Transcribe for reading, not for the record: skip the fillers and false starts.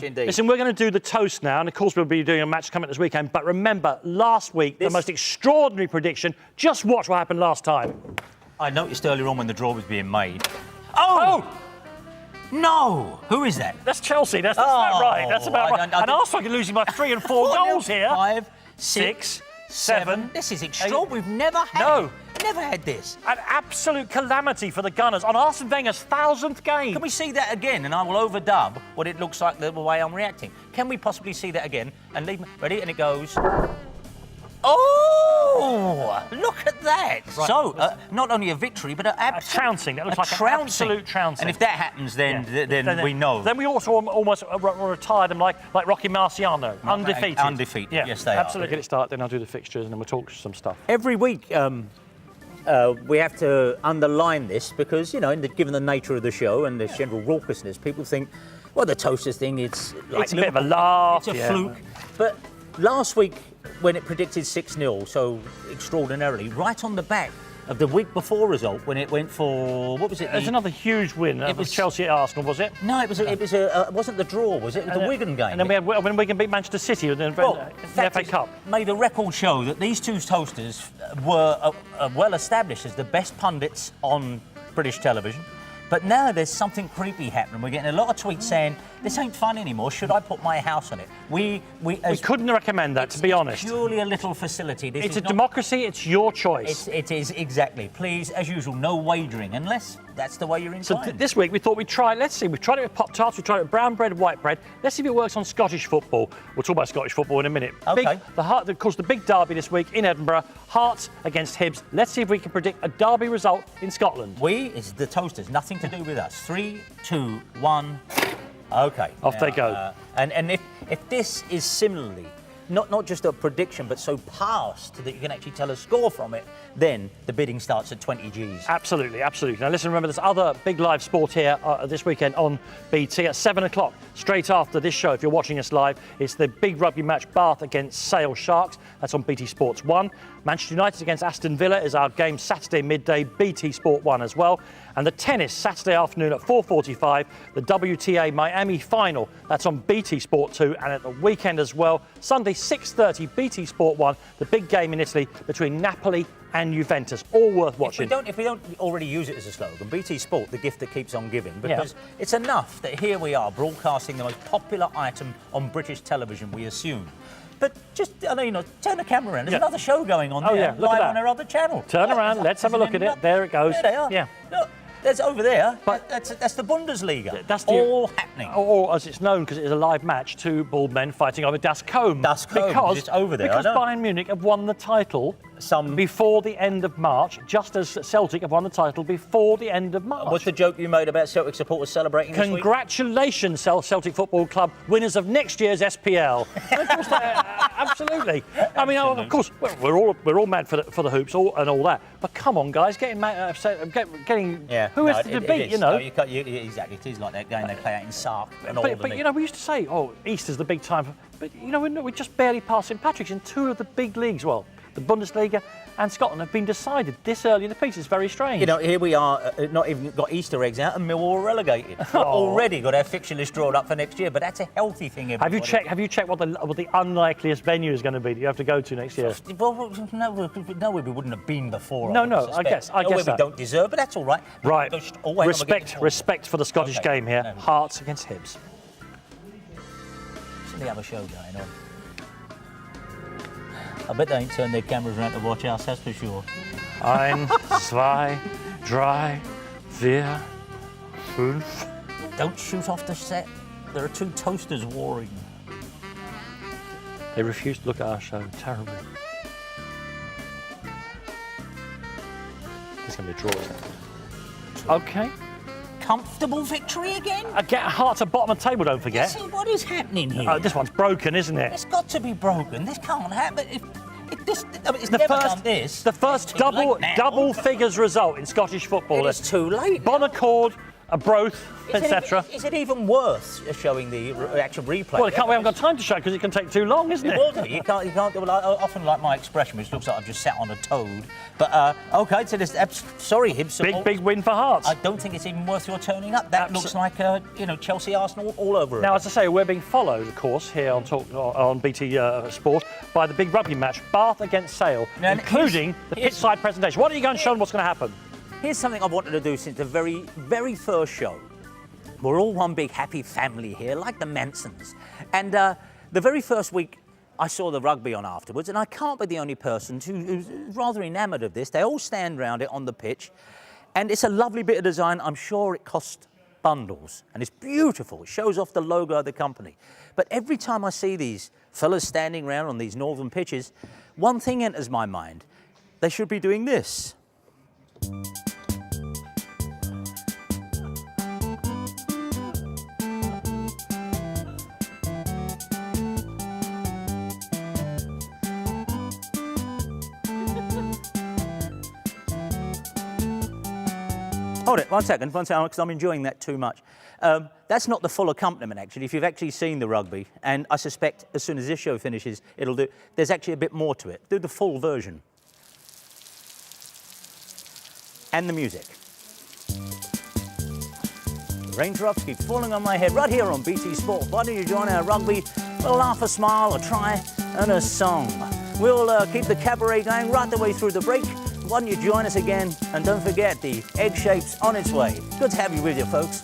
Indeed. Listen, we're going to do the toast now, and of course we'll be doing a match coming this weekend. But remember, last week, the most extraordinary prediction. Just watch what happened last time. I noticed earlier on when the draw was being made. Oh! No! Who is that? That's Chelsea. That's about right. That's about right. And Arsenal are losing by 3 and 4 goals here. 5, 6, 7. This is extraordinary. We've never had Never had this. An absolute calamity for the Gunners on Arsene Wenger's 1000th game. Can we see that again? And I will overdub what it looks like the way I'm reacting. Can we possibly see that again? And leave me ready, and it goes. Oh! Look at that. Right. So, not only a victory, but a trouncing. That looks like an absolute trouncing. And if that happens, then we know. Then we also almost retire them like Rocky Marciano, undefeated. Undefeated. Yeah, yes, they absolutely. are. Get it started, then I'll do the fixtures, and then we'll talk some stuff. Every week, we have to underline this because, you know, given the nature of the show and the general raucousness, people think, well, the Toasters thing, it's like a bit of a laugh. It's a fluke. But last week, when it predicted 6-0 so extraordinarily, right on the back of the week before result, when it went for, what was it? There's another huge win. It was Chelsea at Arsenal, was it? No, it wasn't the draw, was it? It was the Wigan game. And then we had when Wigan beat Manchester City in the FA Cup. Made a record show that these two Toasters were well established as the best pundits on British television. But now there's something creepy happening. We're getting a lot of tweets saying, this ain't fun anymore. Should I put my house on it? We couldn't recommend that, to be honest. It's purely a little facility. It's a democracy. It's your choice. It is, exactly. Please, as usual, no wagering, unless that's the way you're inclined. So this week we thought we'd try, let's see, we've tried it with Pop-Tarts, we've tried it with brown bread, white bread. Let's see if it works on Scottish football. We'll talk about Scottish football in a minute. OK. Of course, the big derby this week in Edinburgh, Hearts against Hibs. Let's see if we can predict a derby result in Scotland. It's the Toasters, nothing to do with us. 3, 2, 1. OK. Off they go. And if this is similarly not just a prediction, but so past that you can actually tell a score from it, then the bidding starts at 20 Gs. Absolutely, absolutely. Now listen, remember there's other big live sport here this weekend on BT at 7 o'clock. Straight after this show, if you're watching us live, it's the big rugby match, Bath against Sale Sharks. That's on BT Sports 1. Manchester United against Aston Villa is our game Saturday midday, BT Sport 1 as well. And the tennis Saturday afternoon at 4:45, the WTA Miami final. That's on BT Sport 2, and at the weekend as well, Sunday 6:30, BT Sport 1, the big game in Italy between Napoli and Juventus. All worth watching. If we don't already use it as a slogan, BT Sport, the gift that keeps on giving, because it's enough that here we are broadcasting the most popular item on British television, we assume. But just, turn the camera around. There's another show going on there, look live at that. on our other channel. Turn around, let's have a look at it. There it goes. There they are. Yeah. Look, there's over there. But that's the Bundesliga. That's all happening. Or as it's known, because it is a live match, two bald men fighting over Das Combe. Das Combe, it's over there. Because Bayern Munich have won the title before the end of March, just as Celtic have won the title before the end of March. What's the joke you made about Celtic supporters celebrating this week? Congratulations, Celtic Football Club, winners of next year's SPL. Of course, absolutely. I mean, of course, we're all mad for the hoops and all that. But come on, guys, getting who is to beat? You know, exactly. It is like that game they play out in Sark and all. But you know, we used to say, Easter's the big time. But you know, we're just barely past St Patrick's in two of the big leagues. Well, the Bundesliga and Scotland have been decided this early in the piece. It's very strange. You know, here we are, not even got Easter eggs out, and Millwall relegated. Already got our fixture list drawn up for next year, but that's a healthy thing. Everybody. Have you checked what the unlikeliest venue is going to be that you have to go to next year? Well, no, we wouldn't have been before. No, I guess we don't deserve, but that's all right. Right. Respect for the Scottish game here. No. Hearts against Hibs. It's the other show going on. I bet they ain't turned their cameras around to watch us, that's for sure. 1, 2, 3, 4, 5. Don't shoot off the set. There are two Toasters warring. They refuse to look at our show. Terrible. It's going to be a draw, isn't it? OK. Comfortable victory again? Hearts at bottom of the table, don't forget. See, what is happening here? This one's broken, isn't it? It's got to be broken. This can't happen. It's never done this. The first double figures result in Scottish football. It's too late. Bon accord a broth, etc. Is it even worth showing the actual replay? Well, we haven't got time to show because it can take too long, isn't it? Well, you can't do. Well, I often like my expression, which looks like I've just sat on a toad. But okay, so this. Sorry, Hibs. Big win for Hearts. I don't think it's even worth your turning up. That looks like Chelsea, Arsenal all over it. Now, as I say, we're being followed, of course, here on BT Sport by the big rugby match, Bath against Sale, including the pitch-side presentation. What are you going to show them what's going to happen? Here's something I've wanted to do since the very, very first show. We're all one big happy family here, like the Mansons. And the very first week, I saw the rugby on afterwards, and I can't be the only person who's rather enamoured of this. They all stand round it on the pitch, and it's a lovely bit of design. I'm sure it cost bundles, and it's beautiful. It shows off the logo of the company. But every time I see these fellas standing around on these northern pitches, one thing enters my mind. They should be doing this. Hold it, one second, because I'm enjoying that too much. That's not the full accompaniment, actually. If you've actually seen the rugby, and I suspect as soon as this show finishes, there's actually a bit more to it. Do the full version. And the music. The raindrops keep falling on my head right here on BT Sport. Why don't you join our rugby? A laugh, a smile, a try, and a song. We'll keep the cabaret going right the way through the break. Why don't you join us again? And don't forget, the egg shape's on its way. Good to have you with you, folks.